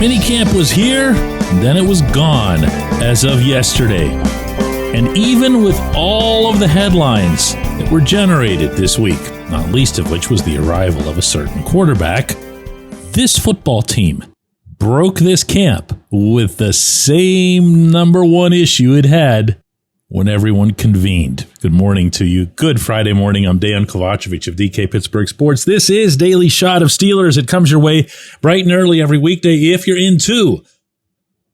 Minicamp was here, and then it was gone as of yesterday. And even with all of the headlines that were generated this week, not least of which was the arrival of a certain quarterback, this football team broke this camp with the same number one issue it had when everyone convened. Good morning to you. Good Friday morning. I'm Dejan Kovacevic of DK Pittsburgh Sports. This is Daily Shot of Steelers. It comes your way bright and early every weekday if you're into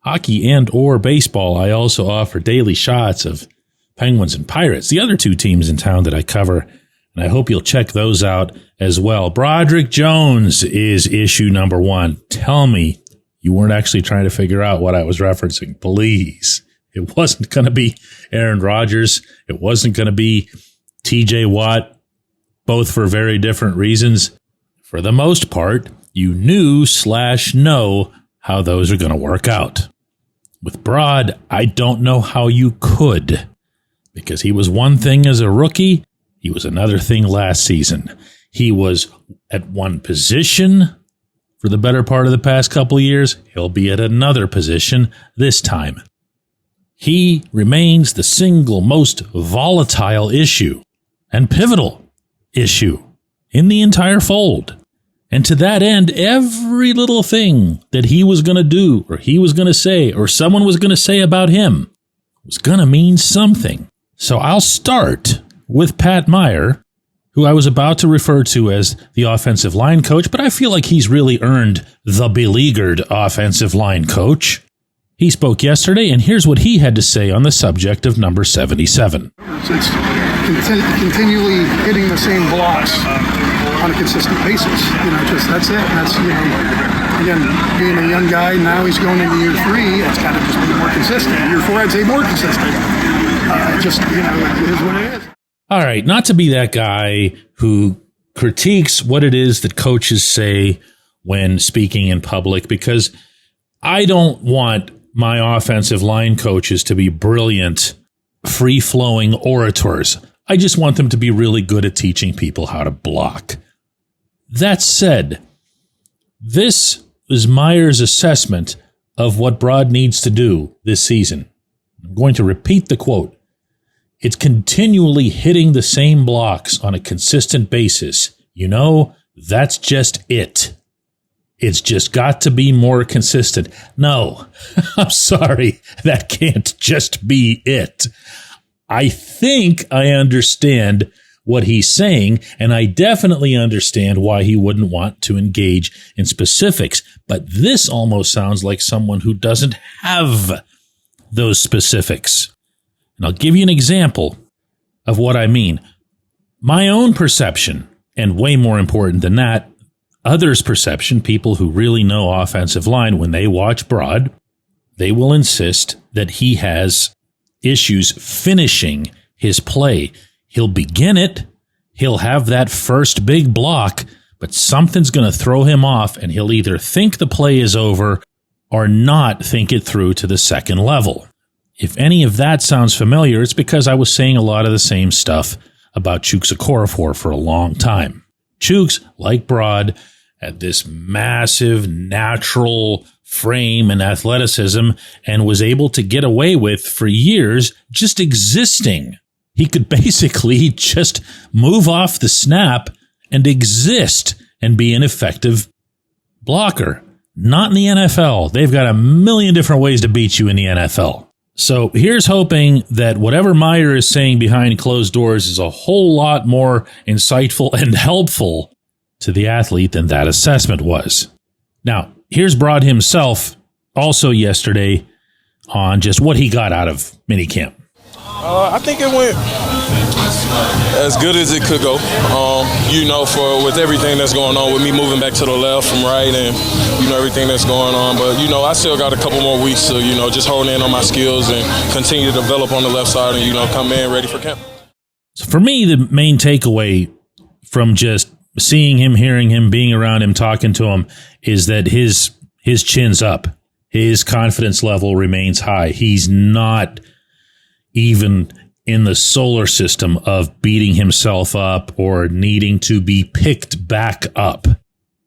hockey and or baseball. I also offer daily shots of Penguins and Pirates, the other two teams in town that I cover, and I hope you'll check those out as well. Broderick Jones is issue number one. Tell me you weren't actually trying to figure out what I was referencing, please. It wasn't going to be Aaron Rodgers. It wasn't going to be TJ Watt, both for very different reasons. For the most part, you knew/know how those are going to work out. With Brod, I don't know how you could, because he was one thing as a rookie. He was another thing last season. He was at one position for the better part of the past couple of years. He'll be at another position this time. He remains the single most volatile issue and pivotal issue in the entire fold. And to that end, every little thing that he was going to do or he was going to say or someone was going to say about him was going to mean something. So I'll start with Pat Meyer, who I was about to refer to as the offensive line coach, but I feel like he's really earned the beleaguered offensive line coach. He spoke yesterday, and here's what he had to say on the subject of number 77. It's continually hitting the same blocks on a consistent basis. That's it. That's, again, being a young guy, now he's going into year 3, it's got to just be more consistent. Year 4, I'd say more consistent. It is what it is. All right, not to be that guy who critiques what it is that coaches say when speaking in public, because I don't want my offensive line coaches to be brilliant, free-flowing orators. I just want them to be really good at teaching people how to block. That said, this is Meyer's assessment of what Brod needs to do this season. I'm going to repeat the quote. It's continually hitting the same blocks on a consistent basis. That's just it. It's just got to be more consistent. No, I'm sorry. That can't just be it. I think I understand what he's saying, and I definitely understand why he wouldn't want to engage in specifics. But this almost sounds like someone who doesn't have those specifics. And I'll give you an example of what I mean. My own perception, and way more important than that, others' perception, people who really know offensive line, when they watch Brod, they will insist that he has issues finishing his play. He'll begin it, he'll have that first big block, but something's going to throw him off, and he'll either think the play is over or not think it through to the second level. If any of that sounds familiar, it's because I was saying a lot of the same stuff about Chuks Okorafor for a long time. Chuks, like Brod, had this massive natural frame and athleticism and was able to get away with, for years, just existing. He could basically just move off the snap and exist and be an effective blocker. Not in the NFL. They've got a million different ways to beat you in the NFL. So here's hoping that whatever Meyer is saying behind closed doors is a whole lot more insightful and helpful to the athlete than that assessment was. Now, here's Brod himself also yesterday on just what he got out of minicamp. I think it went as good as it could go. With everything that's going on with me moving back to the left from right and, everything that's going on. But, I still got a couple more weeks to, just hone in on my skills and continue to develop on the left side and, come in ready for camp. So for me, the main takeaway from just seeing him, hearing him, being around him, talking to him, is that his chin's up. His confidence level remains high. He's not even in the solar system of beating himself up or needing to be picked back up.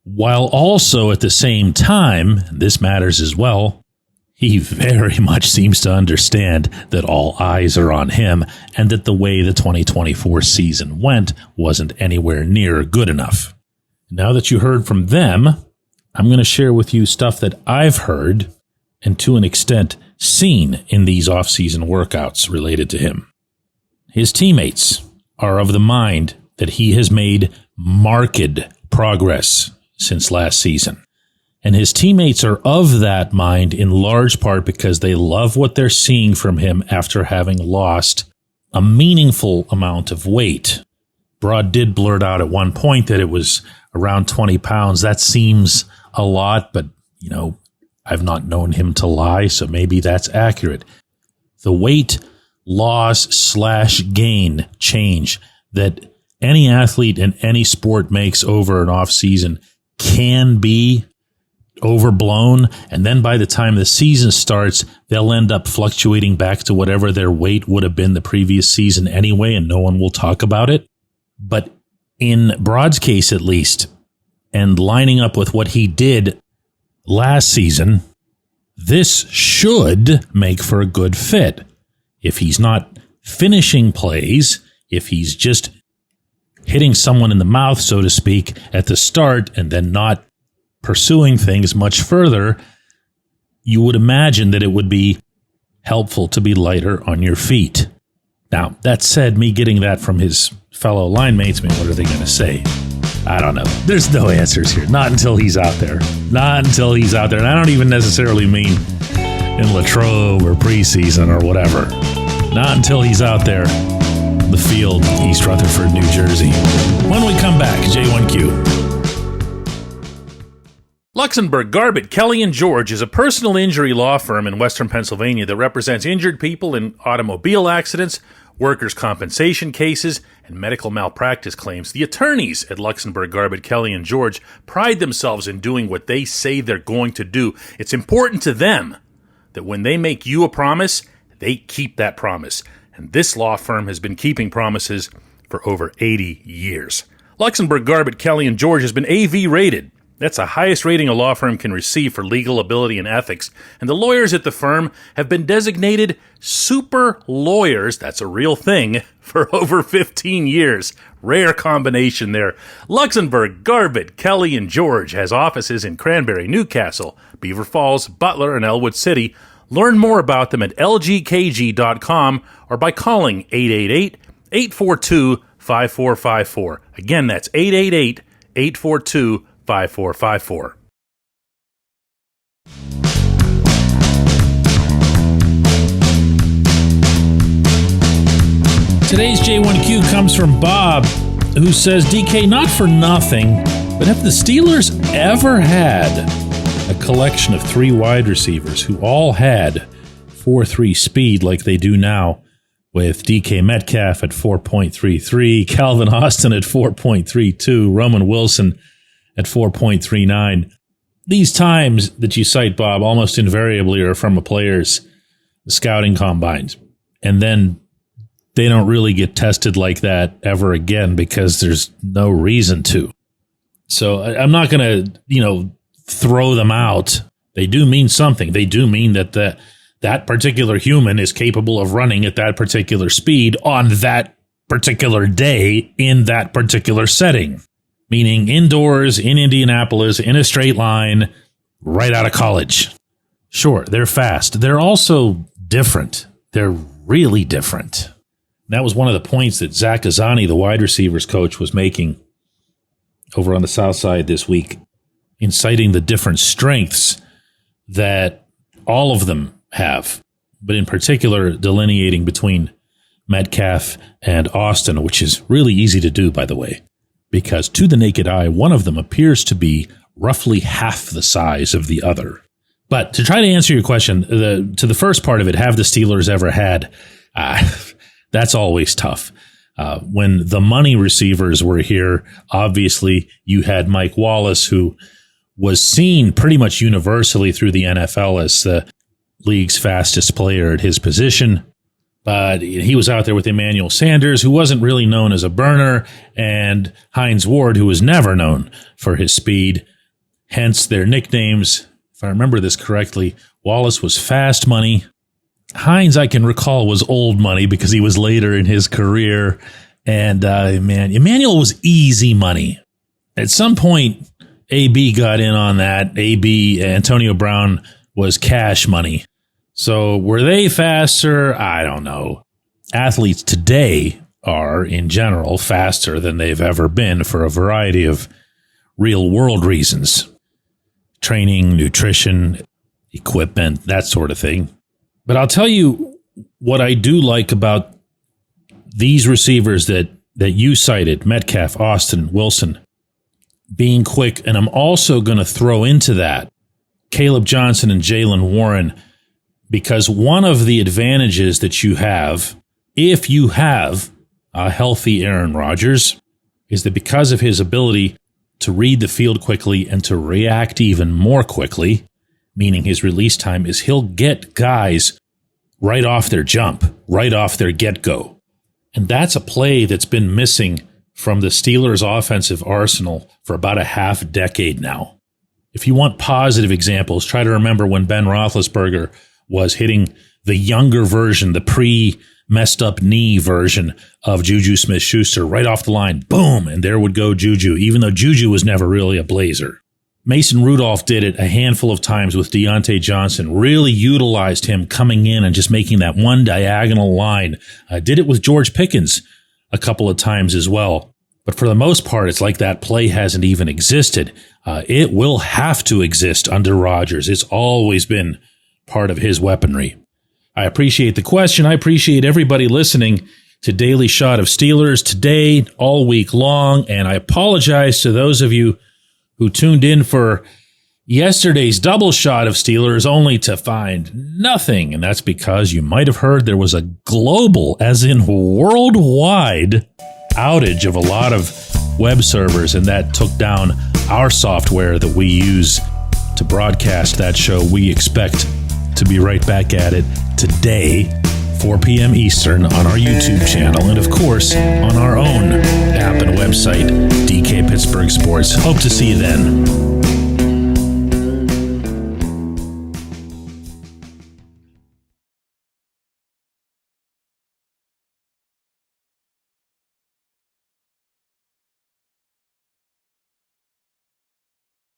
while also at the same time, this matters as well, he very much seems to understand that all eyes are on him and that the way the 2024 season went wasn't anywhere near good enough. Now that you heard from them, I'm going to share with you stuff that I've heard and to an extent seen in these off-season workouts related to him. His teammates are of the mind that he has made marked progress since last season. And his teammates are of that mind in large part because they love what they're seeing from him after having lost a meaningful amount of weight. Brod did blurt out at one point that it was around 20 pounds. That seems a lot, but, I've not known him to lie, so maybe that's accurate. The weight loss/gain change that any athlete in any sport makes over an off season can be overblown, and then by the time the season starts, they'll end up fluctuating back to whatever their weight would have been the previous season anyway, and no one will talk about it. But in Brod's case, at least, and lining up with what he did last season, this should make for a good fit. If he's not finishing plays, if he's just hitting someone in the mouth, so to speak, at the start and then not pursuing things much further, you would imagine that it would be helpful to be lighter on your feet. Now, that said, me getting that from his fellow line mates, what are they going to say? I don't know. There's no answers here. Not until he's out there. Not until he's out there. And I don't even necessarily mean in Latrobe or preseason or whatever. Not until he's out there in the field, East Rutherford, New Jersey. When we come back, J1Q. Luxembourg, Garbett, Kelly & George is a personal injury law firm in Western Pennsylvania that represents injured people in automobile accidents, workers' compensation cases, and medical malpractice claims. The attorneys at Luxembourg, Garbett, Kelly & George pride themselves in doing what they say they're going to do. It's important to them that when they make you a promise, they keep that promise. And this law firm has been keeping promises for over 80 years. Luxembourg, Garbett, Kelly & George has been AV rated. That's the highest rating a law firm can receive for legal ability and ethics. And the lawyers at the firm have been designated super lawyers, that's a real thing, for over 15 years. Rare combination there. Luxembourg, Garbett, Kelly & George has offices in Cranberry, Newcastle, Beaver Falls, Butler, and Elwood City. Learn more about them at lgkg.com or by calling 888-842-5454. Again, that's 888-842-5454. Today's J1Q comes from Bob, who says, DK, not for nothing, but have the Steelers ever had a collection of three wide receivers who all had 4.3 speed like they do now, with DK Metcalf at 4.33, Calvin Austin at 4.32, Roman Wilson at 4.39. These times that you cite, Bob, almost invariably are from a player's scouting combines. And then they don't really get tested like that ever again because there's no reason to. So I'm not going to, throw them out. They do mean something. They do mean that that particular human is capable of running at that particular speed on that particular day in that particular setting. Meaning indoors, in Indianapolis, in a straight line, right out of college. Sure, they're fast. They're also different. They're really different. That was one of the points that Zach Azzani, the wide receivers coach, was making over on the South Side this week, inciting the different strengths that all of them have, but in particular delineating between Metcalf and Austin, which is really easy to do, by the way. Because to the naked eye, one of them appears to be roughly half the size of the other. But to try to answer your question, to the first part of it, have the Steelers ever had? That's always tough. When the money receivers were here, obviously you had Mike Wallace, who was seen pretty much universally through the NFL as the league's fastest player at his position. But he was out there with Emmanuel Sanders, who wasn't really known as a burner, and Hines Ward, who was never known for his speed. hence their nicknames. If I remember this correctly, Wallace was fast money. Hines, I can recall, was old money because he was later in his career. And, Emmanuel was easy money. At some point, AB got in on that. AB, Antonio Brown, was cash money. So were they faster? I don't know. Athletes today are, in general, faster than they've ever been for a variety of real-world reasons. Training, nutrition, equipment, that sort of thing. But I'll tell you what I do like about these receivers that you cited, Metcalf, Austin, Wilson, being quick. And I'm also going to throw into that Caleb Johnson and Jaylen Warren, because one of the advantages that you have, if you have a healthy Aaron Rodgers, is that because of his ability to read the field quickly and to react even more quickly, meaning his release time, is he'll get guys right off their jump, right off their get-go. And that's a play that's been missing from the Steelers' offensive arsenal for about a half decade now. If you want positive examples, try to remember when Ben Roethlisberger was hitting the younger version, the pre-messed up knee version of Juju Smith-Schuster right off the line. Boom! And there would go Juju, even though Juju was never really a blazer. Mason Rudolph did it a handful of times with Deontay Johnson, really utilized him coming in and just making that one diagonal line. Did it with George Pickens a couple of times as well. But for the most part, it's like that play hasn't even existed. It will have to exist under Rodgers. It's always been part of his weaponry. I appreciate the question. I appreciate everybody listening to Daily Shot of Steelers today, all week long. And I apologize to those of you who tuned in for yesterday's double shot of Steelers only to find nothing. And that's because you might have heard there was a global, as in worldwide, outage of a lot of web servers, and that took down our software that we use to broadcast that show. We expect to be right back at it today, 4 p.m. Eastern, on our YouTube channel, and of course on our own app and website, DK Pittsburgh Sports. Hope to see you then.